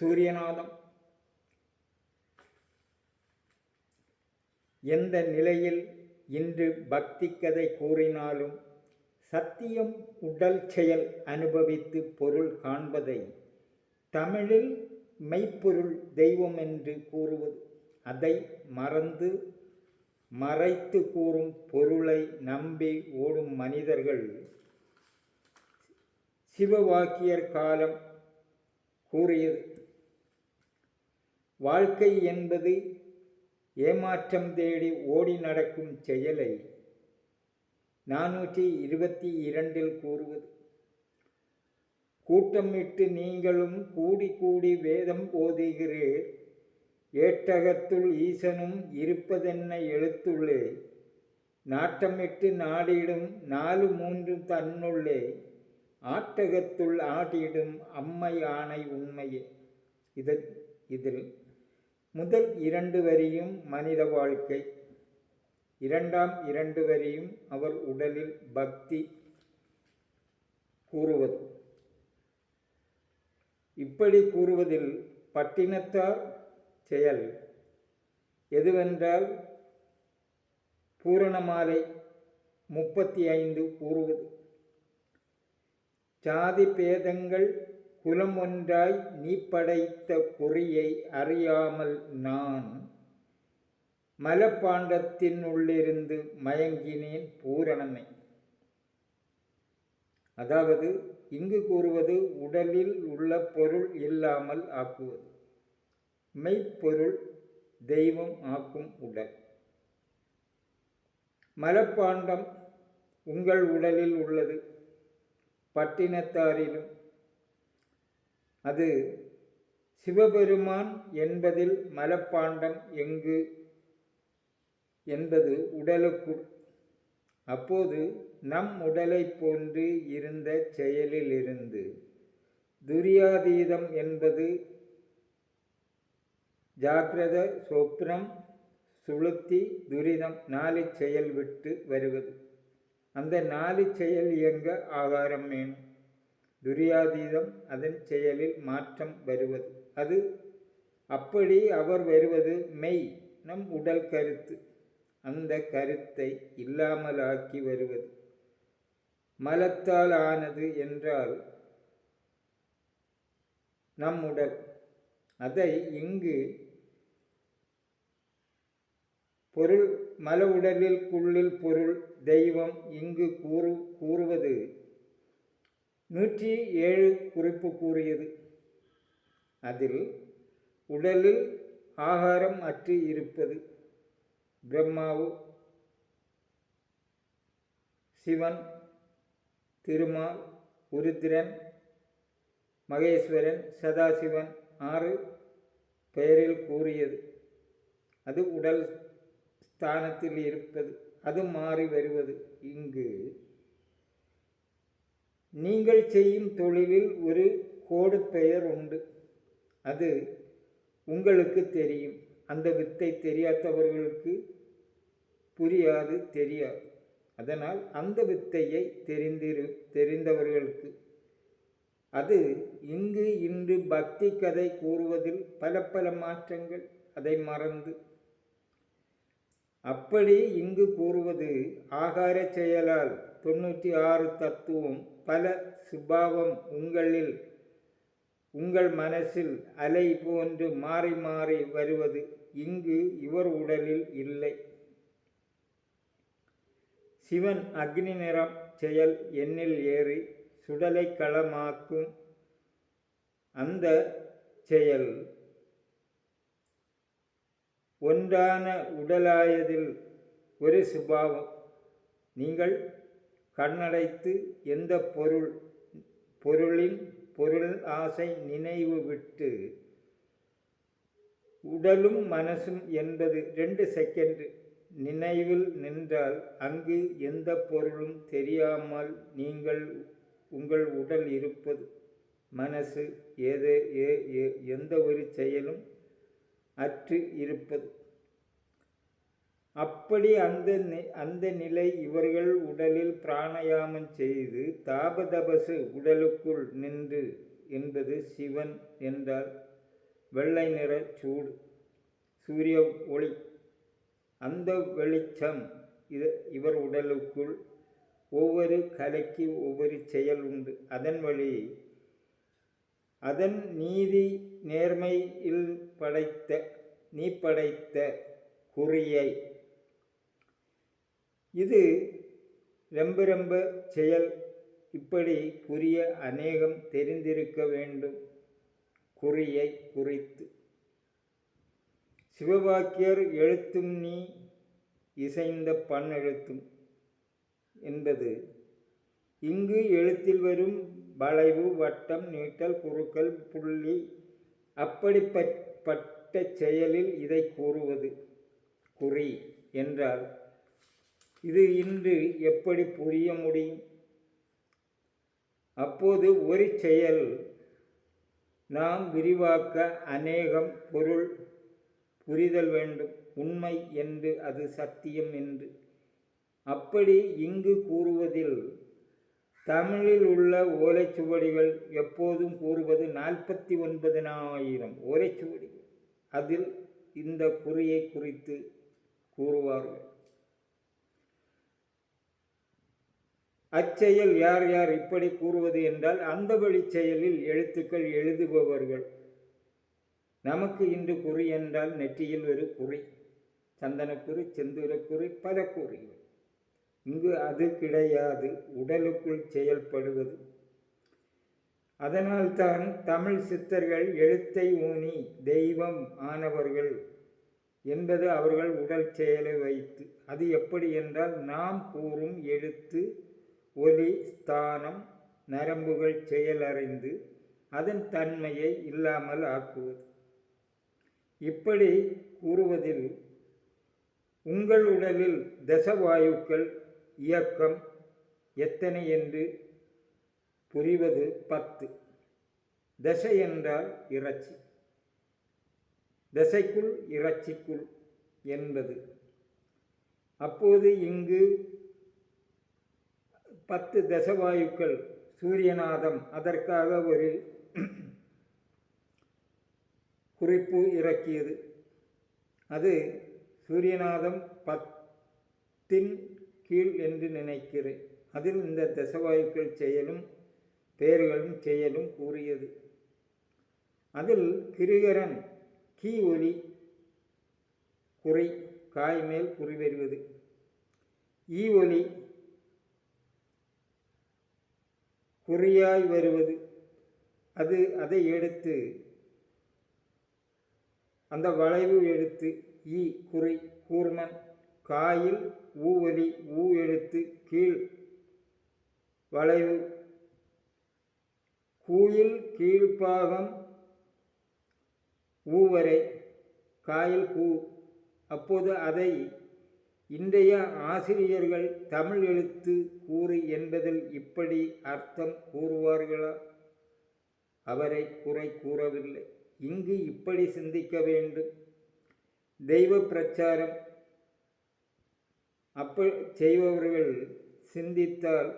சூரியநாதம். எந்த நிலையில் இன்று பக்தி கதை கூறினாலும் சத்தியம் உடல் செயல் அனுபவித்து பொருள் காண்பதை தமிழில் மெய்ப்பொருள் தெய்வம் என்று கூறுவது. அதை மறைத்து கூறும் பொருளை நம்பி ஓடும் மனிதர்கள். சிவவாக்கியர் காலம் கூறியது, வாழ்க்கை என்பது ஏமாற்றம் தேடி ஓடி நடக்கும் செயலை 422 கூறுவது. கூட்டமிட்டு நீங்களும் கூடி கூடி வேதம் போதுகிறீர், ஏட்டகத்துள் ஈசனும் இருப்பதென்ன எழுத்துள்ளே, நாட்டமிட்டு நாடிடும் 4 தன்னுள்ளே, ஆட்டகத்துள் ஆடிடும் அம்மை ஆணை உண்மையே. இதில் முதல் 2 வரியும் மனித வாழ்க்கை, இரண்டாம் 2 வரியும் அவர் உடலில் பக்தி கூறுவது. இப்படி கூறுவதில் பட்டினத்தார் செயல் எதுவென்றால் பூரணமாலை 35 கூறுவது. சாதி பேதங்கள் குலம் ஒன்றாய் நீ படைத்த குறியை அறியாமல் நான் மலப்பாண்டத்தின் உள்ளிருந்து மயங்கினேன் பூரணமே. அதாவது இங்கு கூறுவது உடலில் உள்ள பொருள் இல்லாமல் ஆக்குவது. மெய்ப்பொருள் தெய்வம் ஆக்கும் உடல். மலப்பாண்டம் உங்கள் உடலில் உள்ளது, பட்டினத்தாரிலும். அது சிவபெருமான் என்பதில் மலப்பாண்டம் எங்கு என்பது உடலுக்குள். அப்போது நம் உடலை போன்று இருந்த செயலிலிருந்து துரியாதீதம் என்பது ஜாக்கிரத சொப்னம் சுளுத்தி துரிதம் 4 செயல் விட்டு வருவது. அந்த 4 செயல் இயங்க ஆகாரம் வேணும். துரியாதீதம் அதன் செயலில் மாற்றம் வருவது. அது அப்படி அவர் வருவது மெய் நம் உடல் கருத்து. அந்த கருத்தை இல்லாமலாக்கி வருவது. மலத்தால் ஆனது என்றால் நம் உடல். அதை இங்கு பொருள் மல உடலில் குள்ளில் பொருள் தெய்வம் இங்கு கூறுவது 107 குறிப்பு கூறியது. அதில் உடலில் ஆகாரம் அற்று இருப்பது பிரம்மாவு, சிவன், திருமால், உருத்திரன், மகேஸ்வரன், சதாசிவன் 6 பெயரில் கூறியது. அது உடல் ஸ்தானத்தில் இருப்பது. அது மாறி வருவது. இங்கு நீங்கள் செய்யும் தொழிலில் ஒரு கோடு பெயர் உண்டு. அது உங்களுக்கு தெரியும். அந்த வித்தை தெரியாதவர்களுக்கு புரியாது, தெரியாது. அதனால் அந்த வித்தையை தெரிந்தவர்களுக்கு. அது இங்கு இன்று பக்தி கதை கூறுவதில் பல மாற்றங்கள். அதை மறந்து அப்படி இங்கு கூறுவது ஆகார செயலால் 96 தத்துவம் பல சுபாவம் உங்கள் மனசில் அலை போன்று மாறி மாறி வருவது இங்கு இவர் உடலில் இல்லை. சிவன் அக்னி நிறம் செயல் எண்ணில் ஏறி சுடலை களமாக்கும் அந்த செயல் ஒன்றான உடலாயதில் ஒரு சுபாவம். நீங்கள் கண்ணடைத்து எந்த பொருளின் பொருள் ஆசை நினைவு விட்டு உடலும் மனசும் என்பது 2 செகண்ட் நினைவில் நின்றால் அங்கு எந்த பொருளும் தெரியாமல் நீங்கள் உங்கள் உடல் இருப்பது, மனசு எந்த ஒரு செயலும் அற்று இருப்பது. அப்படி அந்த நிலை இவர்கள் உடலில் பிராணாயாமம் செய்து தாபதபசு உடலுக்குள் நின்று என்பது சிவன் என்றால் வெள்ளை நிற சூடு, சூரிய ஒளி. அந்த வெளிச்சம் இவர் உடலுக்குள் ஒவ்வொரு கலைக்கு ஒவ்வொரு செயல் உண்டு. அதன் வழி அதன் நீதி நேர்மையில் நீ படைத்த குறியை. இது ரொம்ப செயல். இப்படி புரிய அநேகம் தெரிந்திருக்க வேண்டும் குறியை குறித்து. சிவவாக்கியர் எழுத்தும் நீ இசைந்த பண் எழுத்தும் என்பது இங்கு எழுத்தில் வரும் வளைவு, வட்டம், நீட்டல், குறுக்கல், புள்ளி, அப்படிப்பட்ட செயலில் இதை கூறுவது குறி என்றால் இது இன்று எப்படி புரிய முடியும்? அப்போது ஒரு செயல் நாம் விரிவாக்க அநேகம் பொருள் புரிதல் வேண்டும். உண்மை என்று, அது சத்தியம் என்று. அப்படி இங்கு கூறுவதில் தமிழில் உள்ள ஓலைச்சுவடிகள் எப்போதும் கூறுவது 49,000 ஓலைச்சுவடிகள். அதில் இந்த குறியை குறித்து கூறுவார்கள். அச்செயல் யார் யார் இப்படி கூறுவது என்றால் அந்த வழி செயலில் எழுத்துக்கள் எழுதுபவர்கள். நமக்கு இன்று குறி என்றால் நெற்றியில் ஒரு குறி, சந்தனக்குறி, செந்தூரக்குறி, பல குறிகள். இங்கு அது கிடையாது, உடலுக்குள் செயல்படுவது. அதனால்தான் தமிழ் சித்தர்கள் எழுத்தை ஊனி தெய்வம் ஆனவர்கள் என்பது அவர்கள் உடல் செயலை வைத்து. அது எப்படி என்றால் நாம் கூறும் எழுத்து, ஒலி, ஸ்தானம், நரம்புகள் செயல் அறிந்து அதன் தன்மையை இல்லாமல் ஆக்குவது. இப்படி கூறுவதில் உங்கள் உடலில் தசவாயுக்கள் இயக்கம் எத்தனை என்று புரிவது 10. தசை என்றால் இறைச்சி, தசைக்குள் இறைச்சிக்குள் என்பது. அப்போது இங்கு 10 தசவாயுக்கள் சூரியநாதம், அதற்காக ஒரு குறிப்பு இறக்கியது. அது சூரியநாதம் 10 கீழ் என்று நினைக்கிறேன். அதில் இந்த தசவாயுக்கள் செயலும் பெயர்களும் செயலும் கூறியது. அதில் கிருகரன் கீ ஒலி குறி, காய் மேல் குறி வருவது. ஈ ஒலி குறியாய் வருவது. அதை எடுத்து அந்த வளைவு எடுத்து ஈ குறி கூர்மன், காயில் ஊ ஒலி ஊ எழுத்து கீழ் வளைவு, கூயில் கீழ்ப்பாகம் ஊவரை, காயில் கூ. அப்போது அதை இன்றைய ஆசிரியர்கள் தமிழ் எழுத்து கூறு என்பதில் இப்படி அர்த்தம் கூறுவார்களா? அவரை குறை கூறவில்லை. இங்கு இப்படி சிந்திக்க வேண்டும். தெய்வ பிரச்சாரம் செய்பவர்கள் சிந்தித்தால்,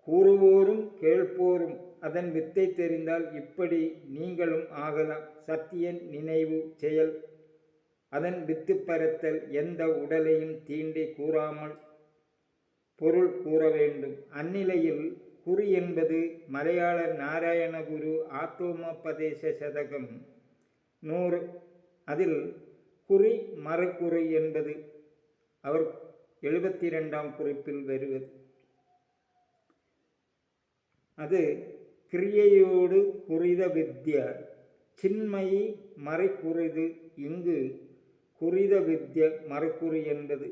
கூறுவோரும் கேட்போரும் அதன் வித்தை தெரிந்தால் இப்படி நீங்களும் ஆகலாம். சத்திய நினைவு செயல், அதன் வித்து பரத்தல், எந்த உடலையும் தீண்டி கூறாமல் பொருள் கூற வேண்டும். அந்நிலையில் குறி என்பது மலையாள நாராயணகுரு ஆத்தோமோபதேச சதகம் 100, அதில் குறி மறுகுறி என்பது அவர் 72ஆம் குறிப்பில் வருவது. அது கிரியையோடு குறித வித்ய சின்மயி மறைக்குறிது. இங்கு குறித வித்ய மறுகுறி என்பது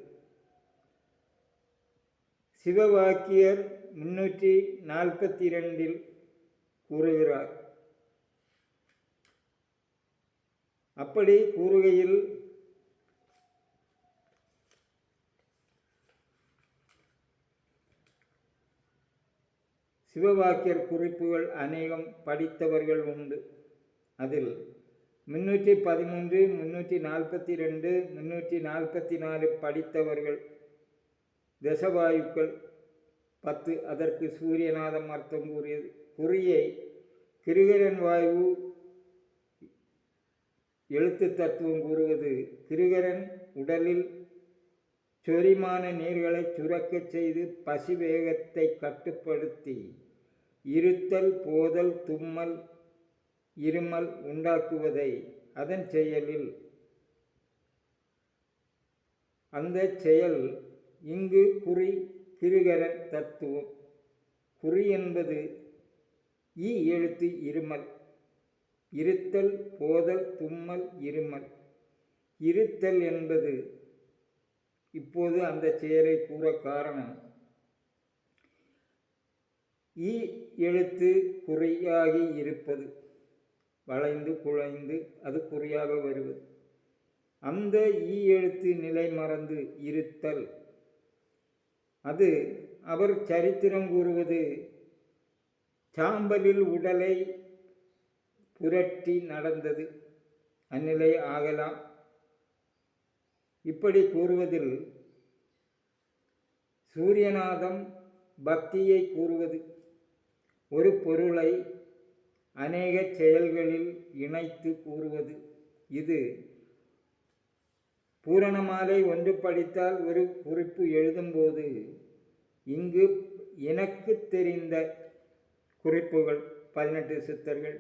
சிவவாக்கியர் 342 கூறுகிறார். அப்படி கூறுகையில் சிவவாக்கியர் குறிப்புகள் அநேகம் படித்தவர்கள் உண்டு. அதில் 313, 342, 344 படித்தவர்கள். தசவாயுக்கள் 10, அதற்கு சூரியநாதம் அர்த்தம் கூறியது. குறியை கிருகரன் வாயு எழுத்து தத்துவம் கூறுவது கிருகரன் உடலில் சொரிமான நீர்களை சுரக்கச் செய்து பசி வேகத்தை கட்டுப்படுத்தி இருத்தல் போதல் தும்மல் இருமல் உண்டாக்குவதை அதன் செயலில் அந்த செயல் இங்கு குறி கிருகரன் தத்துவம். குறி என்பது ஈ எழுத்து இருமல். இருத்தல் போதல் தும்மல் இருமல். இருத்தல் என்பது இப்போது அந்த செயலை கூற காரணம் ஈ எழுத்து குறியாகி இருப்பது, வளைந்து குழைந்து அது குறியாக வருவது. அந்த ஈ எழுத்து நிலை மறந்து இருத்தல், அது அவர் சரித்திரம் கூறுவது சாம்பலில் உடலை புரட்டி நடந்தது, அந்நிலை ஆகலாம். இப்படி கூறுவதில் சூரியநாதம் பக்தியை கூறுவது, ஒரு பொருளை அநேக செயல்களில் இணைத்து கூறுவது. இது பூரணமாலை ஒன்று படித்தால் ஒரு குறிப்பு எழுதும்போது இங்கு எனக்கு தெரிந்த குறிப்புகள் 18 சித்தர்கள்,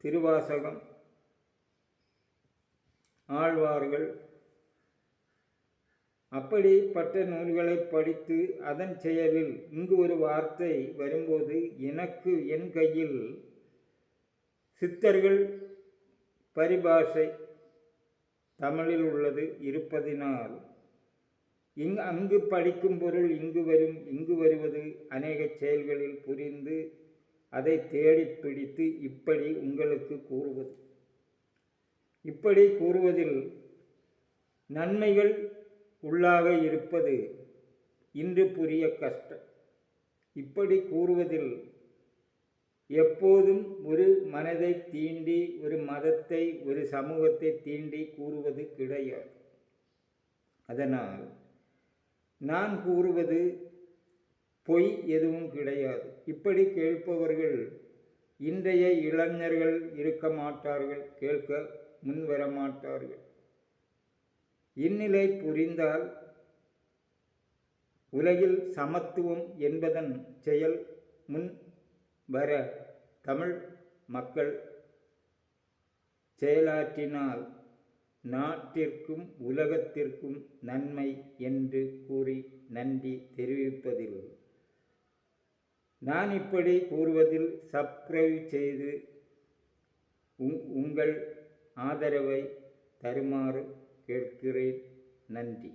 திருவாசகம், ஆழ்வார்கள், அப்படிப்பட்ட நூல்களை படித்து அதன் செயலில் இங்கு ஒரு வார்த்தை வரும்போது எனக்கு என் கையில் சித்தர்கள் பரிபாஷை தமிழில் உள்ளது இருப்பதினால் அங்கு படிக்கும் பொருள் இங்கு வரும். இங்கு வருவது அநேக செயல்களில் புரிந்து அதை தேடி பிடித்து இப்படி உங்களுக்கு கூறுவது. இப்படி கூறுவதில் நன்மைகள் உள்ளாக இருப்பது இன்று புரிய கஷ்டம். இப்படி கூறுவதில் எப்போதும் ஒரு மனதை தீண்டி, ஒரு மதத்தை, ஒரு சமூகத்தை தீண்டி கூறுவது கிடையாது. அதனால் நான் கூறுவது பொய் எதுவும் கிடையாது. இப்படி கேட்பவர்கள் இன்றைய இளைஞர்கள் இருக்க மாட்டார்கள், கேட்க முன்வர மாட்டார்கள். இந்நிலை புரிந்தால் உலகில் சமத்துவம் என்பதன் செயல் முன் வர தமிழ் மக்கள் செயலாற்றினால் நாட்டிற்கும் உலகத்திற்கும் நன்மை என்று கூறி நன்றி தெரிவிப்பதில், நான் இப்படி கூறுவதில் சப்ஸ்கிரைப் செய்து உங்கள் ஆதரவை தருமாறு கேட்கிறேன். நன்றி.